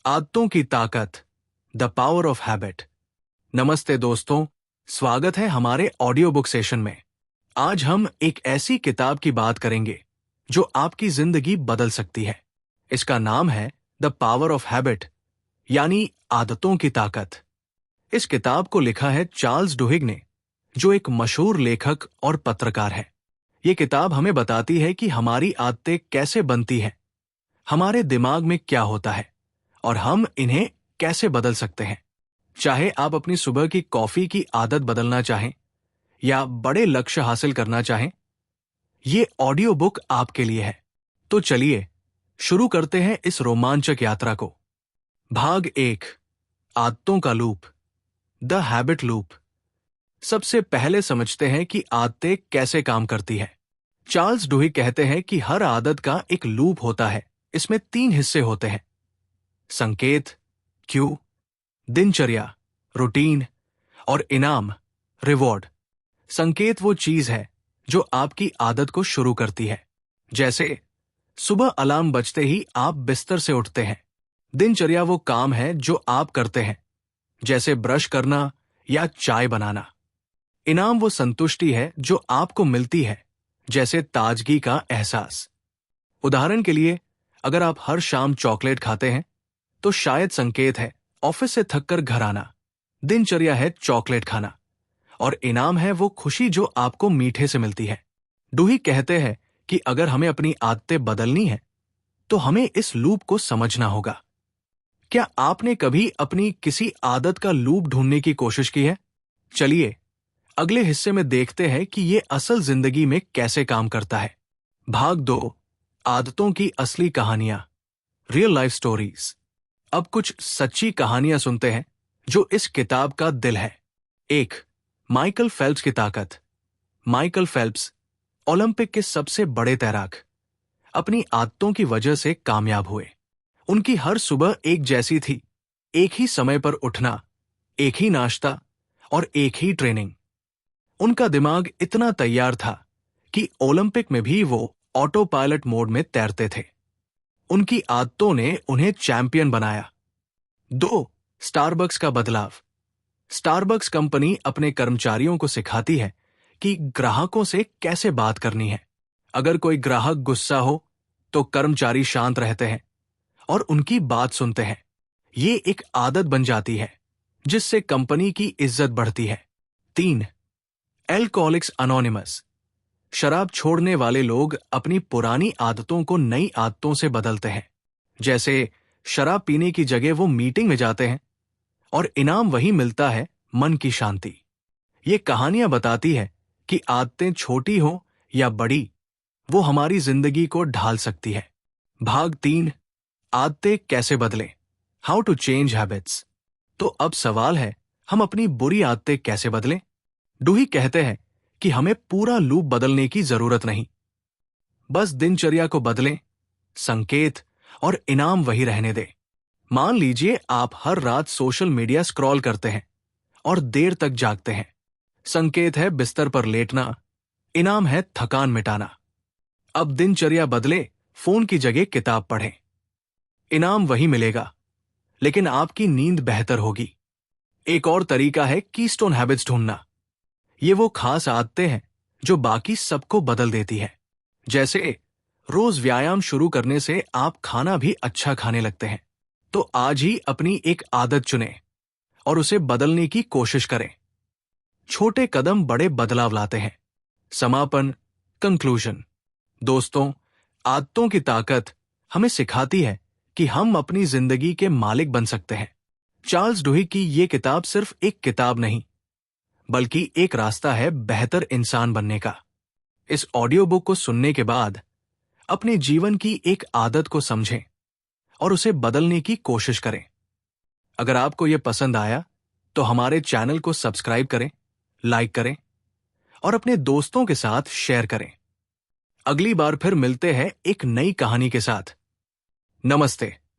आदतों की ताकत, द पावर ऑफ हैबिट। नमस्ते दोस्तों, स्वागत है हमारे ऑडियो बुक सेशन में। आज हम एक ऐसी किताब की बात करेंगे जो आपकी जिंदगी बदल सकती है। इसका नाम है द पावर ऑफ हैबिट, यानी आदतों की ताकत। इस किताब को लिखा है चार्ल्स डुहिग ने, जो एक मशहूर लेखक और पत्रकार है। ये किताब हमें बताती है कि हमारी आदतें कैसे बनती हैं, हमारे दिमाग में क्या होता है और हम इन्हें कैसे बदल सकते हैं। चाहे आप अपनी सुबह की कॉफी की आदत बदलना चाहें या बड़े लक्ष्य हासिल करना चाहें, ये ऑडियो बुक आपके लिए है। तो चलिए शुरू करते हैं इस रोमांचक यात्रा को। भाग 1, आदतों का लूप, द हैबिट लूप। सबसे पहले समझते हैं कि आदतें कैसे काम करती है। चार्ल्स डुहिग कहते हैं कि हर आदत का एक लूप होता है। इसमें 3 हिस्से होते हैं: संकेत, क्यू, दिनचर्या, रूटीन, और इनाम, रिवॉर्ड। संकेत वो चीज है जो आपकी आदत को शुरू करती है। जैसे सुबह अलार्म बजते ही आप बिस्तर से उठते हैं। दिनचर्या वो काम है जो आप करते हैं, जैसे ब्रश करना या चाय बनाना। इनाम वो संतुष्टि है जो आपको मिलती है, जैसे ताजगी का एहसास। उदाहरण के लिए, अगर आप हर शाम चॉकलेट खाते हैं तो शायद संकेत है ऑफिस से थककर घर आना। दिनचर्या है चॉकलेट खाना, और इनाम है वो खुशी जो आपको मीठे से मिलती है। डुहिग कहते हैं कि अगर हमें अपनी आदतें बदलनी है तो हमें इस लूप को समझना होगा। क्या आपने कभी अपनी किसी आदत का लूप ढूंढने की कोशिश की है? चलिए अगले हिस्से में देखते हैं कि ये असल जिंदगी में कैसे काम करता है। भाग 2, आदतों की असली कहानियां, रियल लाइफ स्टोरीज। अब कुछ सच्ची कहानियां सुनते हैं जो इस किताब का दिल है। 1, माइकल फेल्प्स की ताकत। माइकल फेल्प्स ओलंपिक के सबसे बड़े तैराक अपनी आदतों की वजह से कामयाब हुए। उनकी हर सुबह एक जैसी थी: एक ही समय पर उठना, एक ही नाश्ता और एक ही ट्रेनिंग। उनका दिमाग इतना तैयार था कि ओलंपिक में भी वो ऑटो पायलट मोड में तैरते थे। उनकी आदतों ने उन्हें चैंपियन बनाया। 2, स्टारबक्स का बदलाव। स्टारबक्स कंपनी अपने कर्मचारियों को सिखाती है कि ग्राहकों से कैसे बात करनी है। अगर कोई ग्राहक गुस्सा हो तो कर्मचारी शांत रहते हैं और उनकी बात सुनते हैं। ये एक आदत बन जाती है जिससे कंपनी की इज्जत बढ़ती है। 3, एल्कोहलिक्स अनोनिमस। शराब छोड़ने वाले लोग अपनी पुरानी आदतों को नई आदतों से बदलते हैं। जैसे शराब पीने की जगह वो मीटिंग में जाते हैं और इनाम वही मिलता है, मन की शांति। ये कहानियां बताती है कि आदतें छोटी हो या बड़ी, वो हमारी जिंदगी को ढाल सकती है। भाग 3, आदतें कैसे बदलें, हाउ टू चेंज हैबिट्स। तो अब सवाल है, हम अपनी बुरी आदतें कैसे बदलें? डुहिग कहते हैं कि हमें पूरा लूप बदलने की जरूरत नहीं, बस दिनचर्या को बदलें, संकेत और इनाम वही रहने दें। मान लीजिए आप हर रात सोशल मीडिया स्क्रॉल करते हैं और देर तक जागते हैं। संकेत है बिस्तर पर लेटना, इनाम है थकान मिटाना। अब दिनचर्या बदले, फोन की जगह किताब पढ़ें। इनाम वही मिलेगा, लेकिन आपकी नींद बेहतर होगी। एक और तरीका है कीस्टोन हैबिट्स ढूंढना। ये वो खास आदतें हैं जो बाकी सबको बदल देती है। जैसे रोज व्यायाम शुरू करने से आप खाना भी अच्छा खाने लगते हैं। तो आज ही अपनी एक आदत चुनें और उसे बदलने की कोशिश करें। छोटे कदम बड़े बदलाव लाते हैं। समापन, कंक्लूजन। दोस्तों, आदतों की ताकत हमें सिखाती है कि हम अपनी जिंदगी के मालिक बन सकते हैं। चार्ल्स डुहिग की ये किताब सिर्फ एक किताब नहीं, बल्कि एक रास्ता है बेहतर इंसान बनने का। इस ऑडियो बुक को सुनने के बाद अपने जीवन की एक आदत को समझें और उसे बदलने की कोशिश करें। अगर आपको यह पसंद आया तो हमारे चैनल को सब्सक्राइब करें, लाइक करें और अपने दोस्तों के साथ शेयर करें। अगली बार फिर मिलते हैं एक नई कहानी के साथ। नमस्ते।